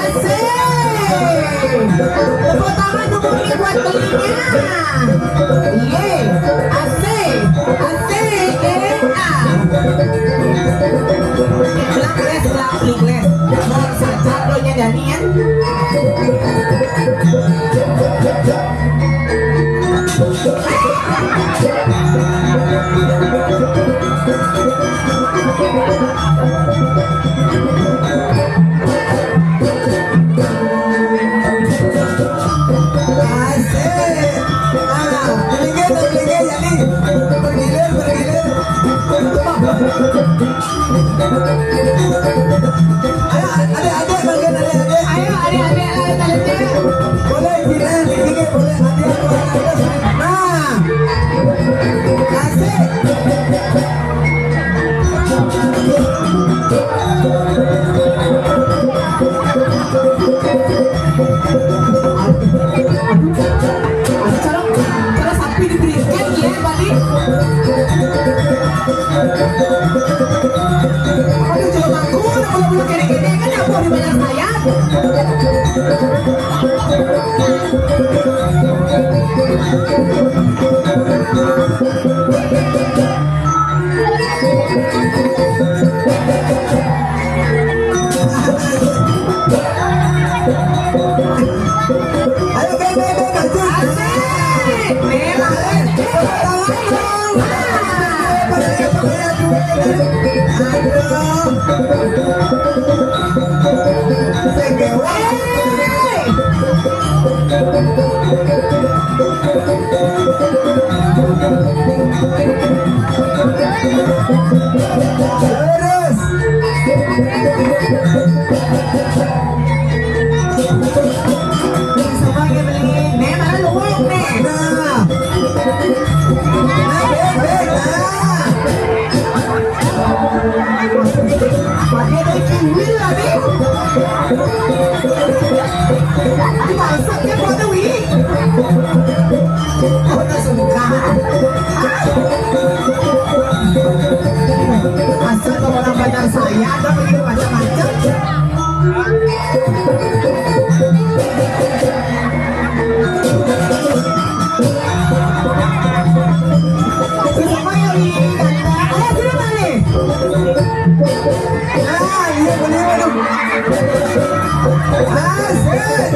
Asik. Tepuk tangan dulu nih buat telinga. Iya, asik, asik, Belak les, mau saja lo nyanyian. Cara sapi diberikan ya balik. Aduh jangan aku, kalau gini-gini kan aku di banyak sayap. Ayo bebe maju. Asik. Memang. Asal kalau orang pacar saya ada begitu macam-macam. Siapa yang lihat? Ayo sudah balik. Ah, iya boleh dong. Asik.